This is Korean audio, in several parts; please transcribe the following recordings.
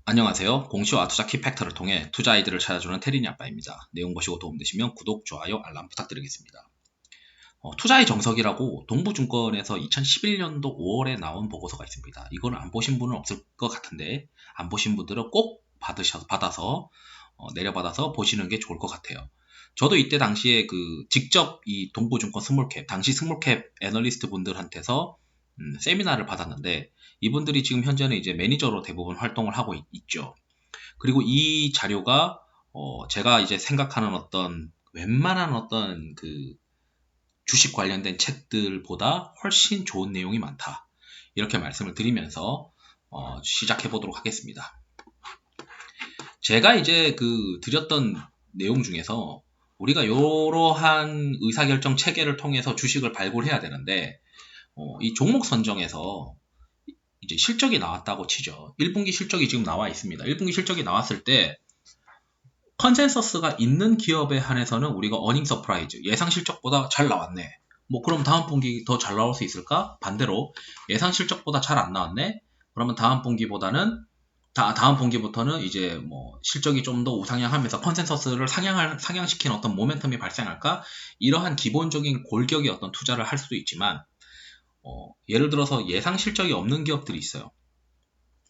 안녕하세요. 공시와 투자 키팩터를 통해 투자 아이디를 찾아주는 테린이 아빠입니다. 내용 보시고 도움되시면 구독, 좋아요, 알람 부탁드리겠습니다. 투자의 정석이라고 동부증권에서 2011년도 5월에 나온 보고서가 있습니다. 이걸 안 보신 분은 없을 것 같은데 안 보신 분들은 꼭 받아서 내려받아서 보시는 게 좋을 것 같아요. 저도 이때 당시에 직접 이 동부증권 스몰캡, 당시 스몰캡 애널리스트 분들한테서 세미나를 받았는데 이분들이 지금 현재는 이제 매니저로 대부분 활동을 하고 있죠. 그리고 이 자료가 제가 이제 생각하는 웬만한 주식 관련된 책들보다 훨씬 좋은 내용이 많다. 이렇게 말씀을 드리면서 시작해 보도록 하겠습니다. 제가 이제 드렸던 내용 중에서 우리가 이러한 의사결정 체계를 통해서 주식을 발굴해야 되는데 이 종목 선정에서 이제 실적이 나왔다고 치죠. 1분기 실적이 지금 나와 있습니다. 1분기 실적이 나왔을 때 컨센서스가 있는 기업에 한해서는 우리가 어닝 서프라이즈, 예상 실적보다 잘 나왔네. 그럼 다음 분기 더 잘 나올 수 있을까? 반대로 예상 실적보다 잘 안 나왔네. 그러면 다음 분기부터는 이제 실적이 좀 더 우상향하면서 컨센서스를 상향시키는 어떤 모멘텀이 발생할까? 이러한 기본적인 골격의 어떤 투자를 할 수도 있지만 예를 들어서 예상 실적이 없는 기업들이 있어요.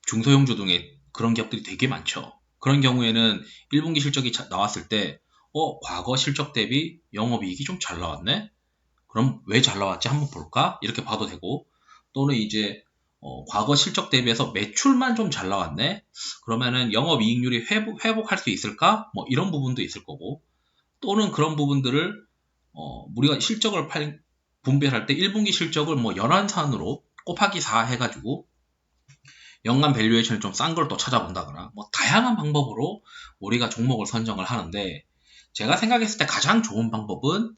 중소형주 등의 그런 기업들이 되게 많죠. 그런 경우에는 1분기 실적이 나왔을 때 과거 실적 대비 영업이익이 좀 잘 나왔네? 그럼 왜 잘 나왔지 한번 볼까? 이렇게 봐도 되고, 또는 이제 과거 실적 대비해서 매출만 좀 잘 나왔네? 그러면은 영업이익률이 회복할 수 있을까? 이런 부분도 있을 거고, 또는 그런 부분들을 우리가 실적을 분배할 때 1분기 실적을 연한산으로 곱하기 4 해가지고 연간 밸류에이션을 좀 싼 걸 또 찾아본다거나 다양한 방법으로 우리가 종목을 선정을 하는데, 제가 생각했을 때 가장 좋은 방법은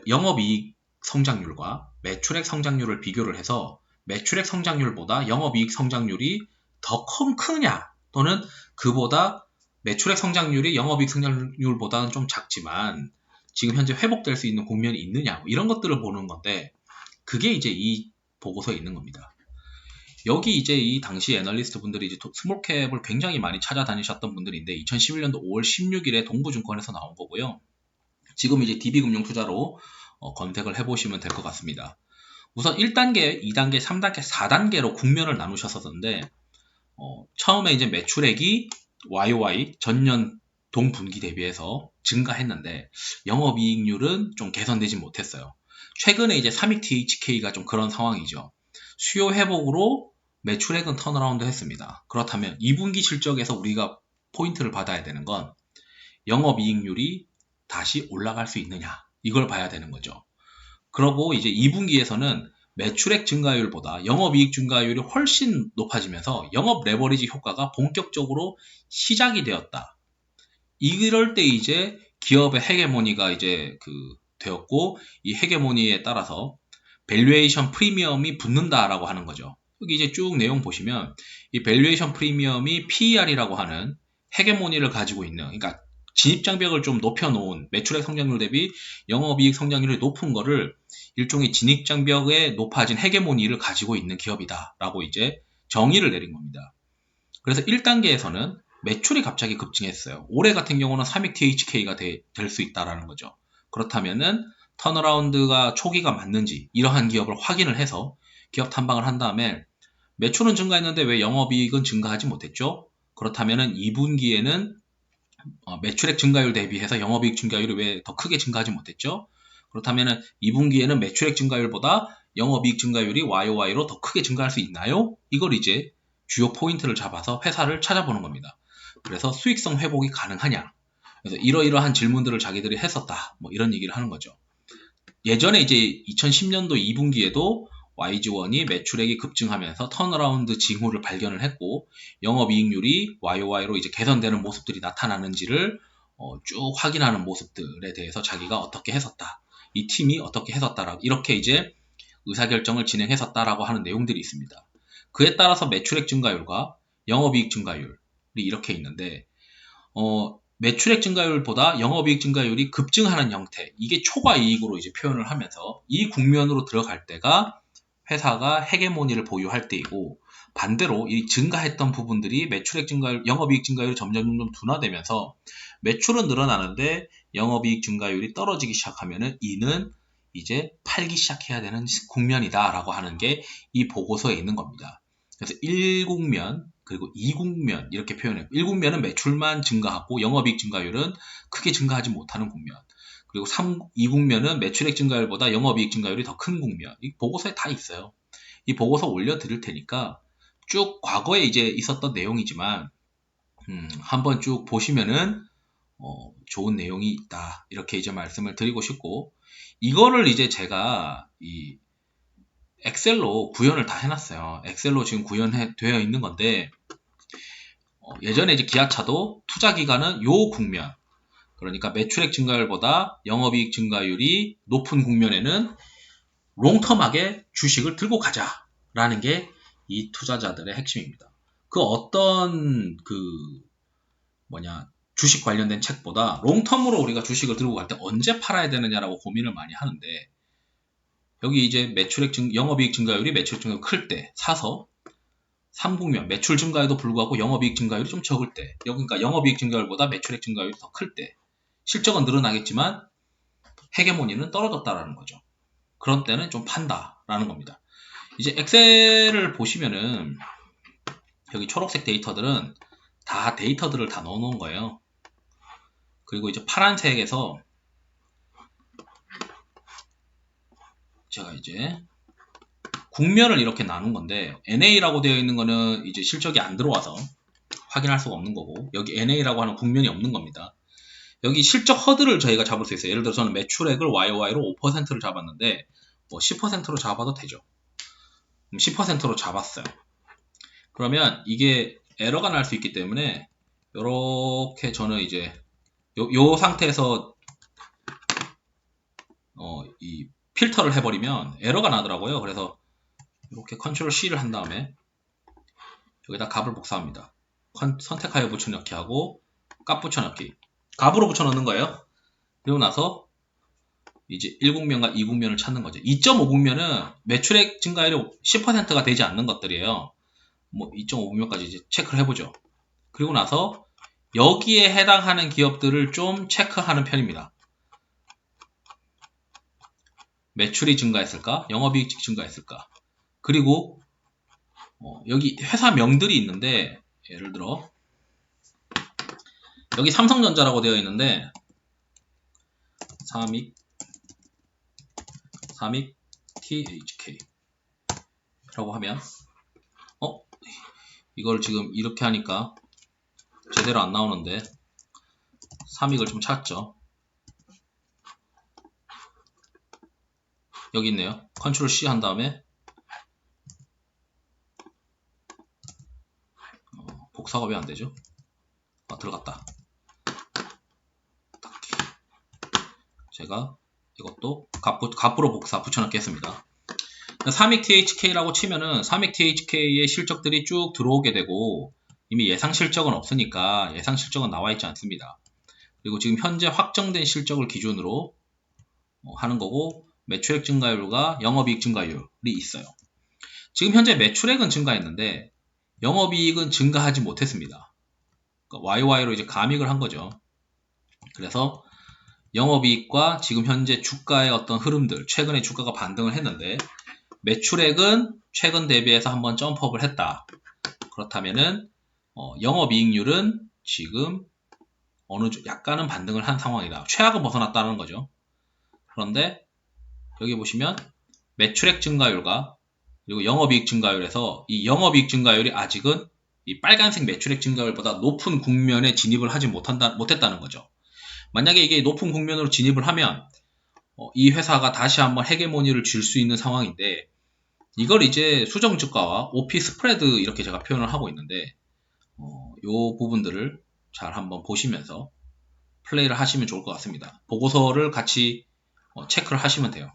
영업이익 성장률과 매출액 성장률을 비교를 해서 매출액 성장률보다 영업이익 성장률이 더 크냐, 또는 그보다 매출액 성장률이 영업이익 성장률보다는 좀 작지만 지금 현재 회복될 수 있는 국면이 있느냐, 이런 것들을 보는 건데, 그게 이제 이 보고서에 있는 겁니다. 여기 이제 이 당시 애널리스트 분들이 이제 스몰캡을 굉장히 많이 찾아다니셨던 분들인데 2011년도 5월 16일에 동부증권에서 나온 거고요. 지금 이제 DB금융투자로 검색을 해보시면 될 것 같습니다. 우선 1단계, 2단계, 3단계, 4단계로 국면을 나누셨었는데 처음에 이제 매출액이 YOY 전년 동분기 대비해서 증가했는데 영업이익률은 좀 개선되지 못했어요. 최근에 이제 삼익THK가 좀 그런 상황이죠. 수요 회복으로 매출액은 턴어라운드 했습니다. 그렇다면 2분기 실적에서 우리가 포인트를 받아야 되는 건 영업이익률이 다시 올라갈 수 있느냐, 이걸 봐야 되는 거죠. 그러고 이제 2분기에서는 매출액 증가율보다 영업이익 증가율이 훨씬 높아지면서 영업 레버리지 효과가 본격적으로 시작이 되었다. 이럴 때 이제 기업의 헤게모니가 이제 되었고, 이 헤게모니에 따라서 밸류에이션 프리미엄이 붙는다라고 하는 거죠. 여기 이제 쭉 내용 보시면 이 밸류에이션 프리미엄이 PER이라고 하는 헤게모니를 가지고 있는, 그러니까 진입장벽을 좀 높여놓은, 매출액 성장률 대비 영업이익 성장률이 높은 거를 일종의 진입장벽에 높아진 헤게모니를 가지고 있는 기업이다 라고 이제 정의를 내린 겁니다. 그래서 1단계에서는 매출이 갑자기 급증했어요. 올해 같은 경우는 삼익THK가 될 수 있다라는 거죠. 그렇다면은 턴어라운드가 초기가 맞는지 이러한 기업을 확인을 해서 기업 탐방을 한 다음에 매출은 증가했는데 왜 영업이익은 증가하지 못했죠? 그렇다면은 2분기에는 매출액 증가율 대비해서 영업이익 증가율이 왜 더 크게 증가하지 못했죠? 그렇다면은 2분기에는 매출액 증가율보다 영업이익 증가율이 YOY로 더 크게 증가할 수 있나요? 이걸 이제 주요 포인트를 잡아서 회사를 찾아보는 겁니다. 그래서 수익성 회복이 가능하냐? 그래서 이러이러한 질문들을 자기들이 했었다. 이런 얘기를 하는 거죠. 예전에 이제 2010년도 2분기에도 YG1이 매출액이 급증하면서 턴어라운드 징후를 발견을 했고, 영업이익률이 YOY로 이제 개선되는 모습들이 나타나는지를 쭉 확인하는 모습들에 대해서 자기가 어떻게 했었다, 이 팀이 어떻게 했었다라고, 이렇게 이제 의사결정을 진행했었다라고 하는 내용들이 있습니다. 그에 따라서 매출액 증가율과 영업이익 증가율이 이렇게 있는데, 매출액 증가율보다 영업이익 증가율이 급증하는 형태, 이게 초과이익으로 이제 표현을 하면서 이 국면으로 들어갈 때가 회사가 헤게모니를 보유할 때이고, 반대로 이 증가했던 부분들이 매출액 증가율, 영업이익 증가율이 점점 둔화되면서 매출은 늘어나는데 영업이익 증가율이 떨어지기 시작하면은 이는 이제 팔기 시작해야 되는 국면이다라고 하는 게 이 보고서에 있는 겁니다. 그래서 1국면 그리고 2국면 이렇게 표현해요. 1국면은 매출만 증가하고 영업이익 증가율은 크게 증가하지 못하는 국면. 그리고 2국면은 매출액 증가율보다 영업이익 증가율이 더 큰 국면. 이 보고서에 다 있어요. 이 보고서 올려드릴 테니까 쭉 과거에 이제 있었던 내용이지만 한번 쭉 보시면은 좋은 내용이 있다. 이렇게 이제 말씀을 드리고 싶고, 이거를 이제 제가 이 엑셀로 구현을 다 해놨어요. 엑셀로 지금 구현되어 있는 건데, 예전에 이제 기아차도 투자 기간은 요 국면, 그러니까 매출액 증가율보다 영업이익 증가율이 높은 국면에는 롱텀하게 주식을 들고 가자라는 게 이 투자자들의 핵심입니다. 그 어떤 주식 관련된 책보다 롱텀으로 우리가 주식을 들고 갈 때 언제 팔아야 되느냐라고 고민을 많이 하는데, 여기 이제 영업이익 증가율이 매출액 증가율이 클 때 사서 3국면 매출 증가에도 불구하고 영업이익 증가율이 좀 적을 때, 그러니까 영업이익 증가율보다 매출액 증가율이 더 클 때, 실적은 늘어나겠지만 헤게모니는 떨어졌다라는 거죠. 그런 때는 좀 판다라는 겁니다. 이제 엑셀을 보시면은 여기 초록색 데이터들은 다 데이터들을 다 넣어 놓은 거예요. 그리고 이제 파란색에서 제가 이제 국면을 이렇게 나눈 건데, NA라고 되어 있는 거는 이제 실적이 안 들어와서 확인할 수가 없는 거고, 여기 NA라고 하는 국면이 없는 겁니다. 여기 실적 허들을 저희가 잡을 수 있어요. 예를 들어서는 매출액을 YOY로 5%를 잡았는데 10%로 잡아도 되죠. 10%로 잡았어요. 그러면 이게 에러가 날 수 있기 때문에 이렇게 저는 이제 요 상태에서 이 필터를 해버리면 에러가 나더라고요. 그래서 이렇게 컨트롤 C를 한 다음에 여기다 값을 복사합니다. 선택하여 붙여넣기 하고 값 붙여넣기, 값으로 붙여넣는 거예요. 그리고 나서 이제 1국면과 2국면을 찾는 거죠. 2.5국면은 매출액 증가율이 10%가 되지 않는 것들이에요. 2.5국면까지 이제 체크를 해보죠. 그리고 나서 여기에 해당하는 기업들을 좀 체크하는 편입니다. 매출이 증가했을까? 영업이익 증가했을까? 그리고 여기 회사 명들이 있는데, 예를 들어 여기 삼성전자라고 되어 있는데 삼익 THK 라고 하면 이걸 지금 이렇게 하니까 제대로 안 나오는데 삼익을 좀 찾죠. 여기 있네요. 컨트롤 C 한 다음에 복사가 왜 안 되죠? 들어갔다. 제가 이것도 값으로 복사 붙여넣겠습니다. 삼익 THK라고 치면은 삼익 THK의 실적들이 쭉 들어오게 되고, 이미 예상 실적은 없으니까 예상 실적은 나와 있지 않습니다. 그리고 지금 현재 확정된 실적을 기준으로 하는 거고, 매출액 증가율과 영업이익 증가율이 있어요. 지금 현재 매출액은 증가했는데 영업이익은 증가하지 못했습니다. 그러니까 YY로 이제 감익을 한 거죠. 그래서 영업이익과 지금 현재 주가의 어떤 흐름들, 최근에 주가가 반등을 했는데 매출액은 최근 대비해서 한번 점프업을 했다. 그렇다면은 영업이익률은 지금 약간은 반등을 한 상황이다. 최악은 벗어났다는 거죠. 그런데 여기 보시면 매출액 증가율과 그리고 영업이익 증가율에서 이 영업이익 증가율이 아직은 이 빨간색 매출액 증가율보다 높은 국면에 진입을 하지 못했다는 거죠. 만약에 이게 높은 국면으로 진입을 하면 이 회사가 다시 한번 헤게모니를 줄 수 있는 상황인데, 이걸 이제 수정주가와 OP 스프레드 이렇게 제가 표현을 하고 있는데, 요 부분들을 잘 한번 보시면서 플레이를 하시면 좋을 것 같습니다. 보고서를 같이 체크를 하시면 돼요.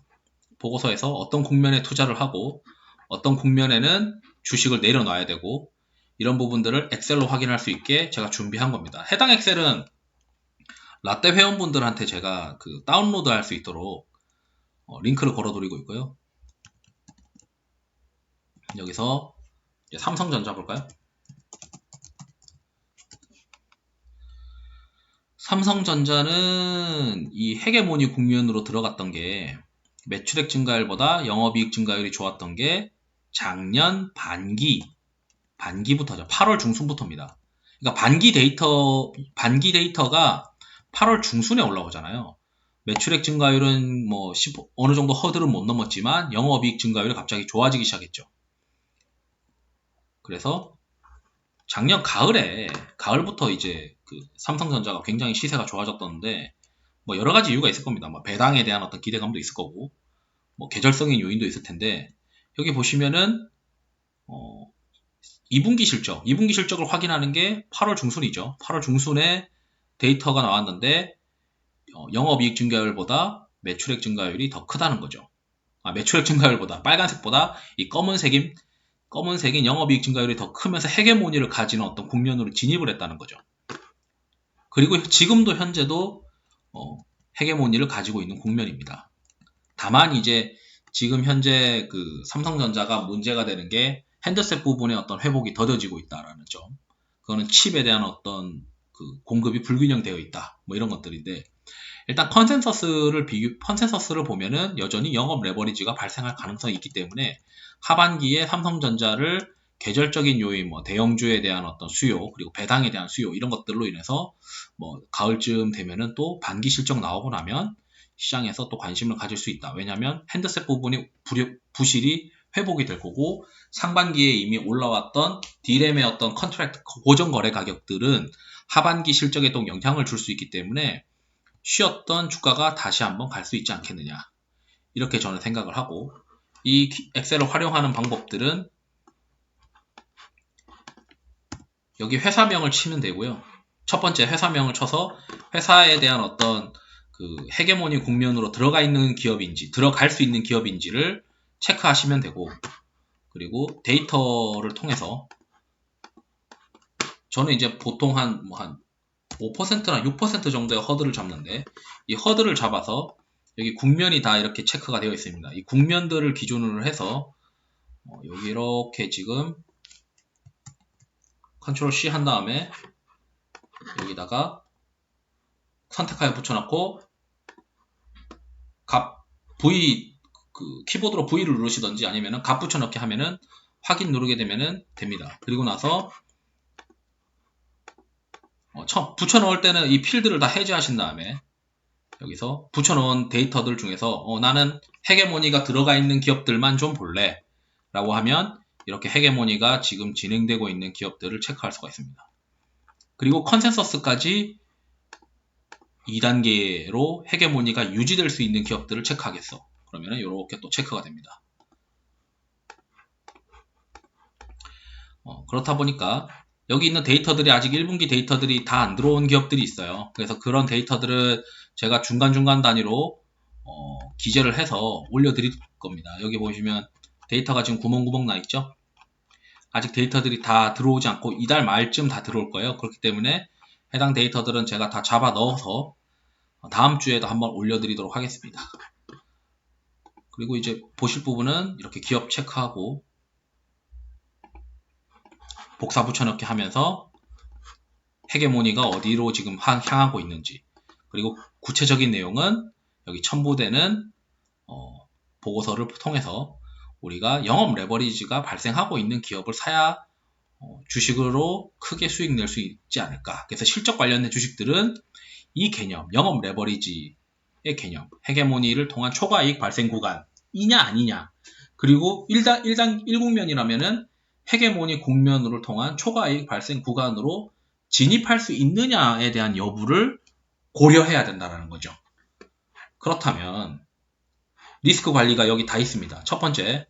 보고서에서 어떤 국면에 투자를 하고 어떤 국면에는 주식을 내려놔야 되고, 이런 부분들을 엑셀로 확인할 수 있게 제가 준비한 겁니다. 해당 엑셀은 라떼 회원분들한테 제가 다운로드 할 수 있도록 링크를 걸어드리고 있고요. 여기서 이제 삼성전자 볼까요? 삼성전자는 이 헤게모니 국면으로 들어갔던 게 매출액 증가율보다 영업이익 증가율이 좋았던 게 작년 반기부터죠. 8월 중순부터입니다. 그러니까 반기 데이터가 8월 중순에 올라오잖아요. 매출액 증가율은 뭐 어느 정도 허들은 못 넘었지만 영업이익 증가율이 갑자기 좋아지기 시작했죠. 그래서 작년 가을부터 이제 그 삼성전자가 굉장히 시세가 좋아졌던데 뭐 여러 가지 이유가 있을 겁니다. 뭐 배당에 대한 어떤 기대감도 있을 거고 뭐 계절성인 요인도 있을 텐데 여기 보시면은 2분기 실적을 확인하는 게 8월 중순이죠. 8월 중순에 데이터가 나왔는데 영업이익 증가율보다 매출액 증가율이 더 크다는 거죠. 매출액 증가율보다 빨간색보다 이 검은색인 영업이익 증가율이 더 크면서 헤게모니를 가지는 어떤 국면으로 진입을 했다는 거죠. 그리고 지금도 현재도 헤게모니를 가지고 있는 국면입니다. 다만 이제 지금 현재 그 삼성전자가 문제가 되는 게 핸드셋 부분의 어떤 회복이 더뎌지고 있다라는 점. 그거는 칩에 대한 어떤 그 공급이 불균형되어 있다. 뭐 이런 것들인데 일단 컨센서스를 보면은 여전히 영업 레버리지가 발생할 가능성이 있기 때문에 하반기에 삼성전자를 계절적인 요인, 뭐 대형주에 대한 어떤 수요, 그리고 배당에 대한 수요 이런 것들로 인해서 뭐 가을쯤 되면은 또 반기 실적 나오고 나면 시장에서 또 관심을 가질 수 있다. 왜냐하면 핸드셋 부분이 부실이 회복이 될 거고 상반기에 이미 올라왔던 D램의 어떤 컨트랙트 고정 거래 가격들은 하반기 실적에 또 영향을 줄 수 있기 때문에 쉬었던 주가가 다시 한번 갈 수 있지 않겠느냐. 이렇게 저는 생각을 하고 이 엑셀을 활용하는 방법들은 여기 회사명을 치면 되고요. 첫 번째 회사명을 쳐서 회사에 대한 어떤 그 헤게모니 국면으로 들어갈 수 있는 기업인지를 체크하시면 되고 그리고 데이터를 통해서 저는 이제 보통 한 5%나 6% 정도의 허들을 잡는데 이 허들을 잡아서 여기 국면이 다 이렇게 체크가 되어 있습니다. 이 국면들을 기준으로 해서 여기 이렇게 지금 컨트롤 C 한 다음에 여기다가 선택하여 붙여놓고 값 V 그 키보드로 V를 누르시던지 아니면은 값 붙여넣기 하면은 확인 누르게 되면은 됩니다. 그리고 나서 붙여넣을 때는 이 필드를 다 해제하신 다음에 여기서 붙여넣은 데이터들 중에서 나는 헤게모니가 들어가 있는 기업들만 좀 볼래 라고 하면 이렇게 헤게모니가 지금 진행되고 있는 기업들을 체크할 수가 있습니다. 그리고 컨센서스까지 2단계로 헤게모니가 유지될 수 있는 기업들을 체크하겠어. 그러면 이렇게 또 체크가 됩니다. 그렇다 보니까 여기 있는 데이터들이 아직 1분기 데이터들이 다 안 들어온 기업들이 있어요. 그래서 그런 데이터들은 제가 중간중간 단위로 기재를 해서 올려드릴 겁니다. 여기 보시면 데이터가 지금 구멍구멍 나 있죠? 아직 데이터들이 다 들어오지 않고 이달 말쯤 다 들어올 거예요. 그렇기 때문에 해당 데이터들은 제가 다 잡아 넣어서 다음 주에도 한번 올려드리도록 하겠습니다. 그리고 이제 보실 부분은 이렇게 기업 체크하고 복사 붙여넣기 하면서 헤게모니가 어디로 지금 향하고 있는지 그리고 구체적인 내용은 여기 첨부되는 보고서를 통해서 우리가 영업 레버리지가 발생하고 있는 기업을 사야 주식으로 크게 수익 낼 수 있지 않을까. 그래서 실적 관련된 주식들은 이 개념, 영업 레버리지의 개념, 헤게모니를 통한 초과이익 발생 구간이냐 아니냐. 그리고 1국면이라면은 헤게모니 국면으로 통한 초과이익 발생 구간으로 진입할 수 있느냐에 대한 여부를 고려해야 된다는 거죠. 그렇다면 리스크 관리가 여기 다 있습니다. 첫 번째,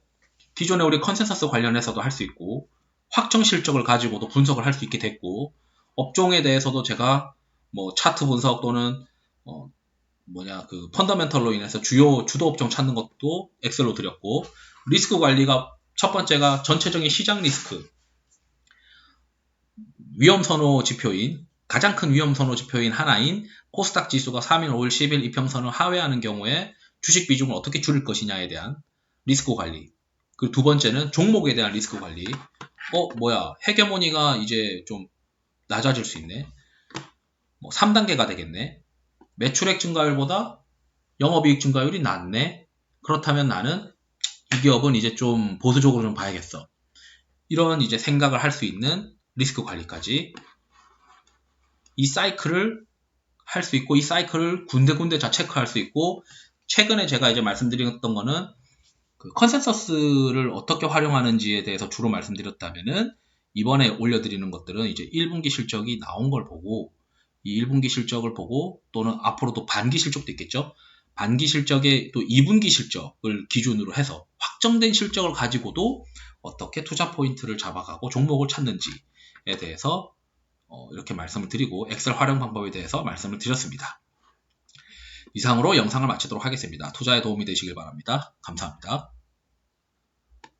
기존에 우리 컨센서스 관련해서도 할 수 있고 확정 실적을 가지고도 분석을 할 수 있게 됐고 업종에 대해서도 제가 뭐 차트 분석 또는 그 펀더멘털로 인해서 주요 주도 업종 찾는 것도 엑셀로 드렸고 리스크 관리가 첫 번째가 전체적인 시장 리스크 위험선호 지표인 가장 큰 위험선호 지표인 하나인 코스닥 지수가 3일, 5일, 10일 이평선을 하회하는 경우에 주식 비중을 어떻게 줄일 것이냐에 대한 리스크 관리 그리고 두 번째는 종목에 대한 리스크 관리. 뭐야, 헤게모니가 이제 좀 낮아질 수 있네. 뭐 3단계가 되겠네. 매출액 증가율보다 영업이익 증가율이 낮네. 그렇다면 나는 이 기업은 이제 좀 보수적으로 좀 봐야겠어. 이런 이제 생각을 할 수 있는 리스크 관리까지 이 사이클을 할 수 있고, 이 사이클을 군데군데 다 체크할 수 있고, 최근에 제가 이제 말씀드렸던 거는 그 컨센서스를 어떻게 활용하는지에 대해서 주로 말씀드렸다면은, 이번에 올려드리는 것들은 이제 1분기 실적이 나온 걸 보고, 이 1분기 실적을 보고, 또는 앞으로도 반기 실적도 있겠죠. 반기 실적에 또 2분기 실적을 기준으로 해서 확정된 실적을 가지고도 어떻게 투자 포인트를 잡아가고 종목을 찾는지에 대해서 이렇게 말씀을 드리고, 엑셀 활용 방법에 대해서 말씀을 드렸습니다. 이상으로 영상을 마치도록 하겠습니다. 투자에 도움이 되시길 바랍니다. 감사합니다.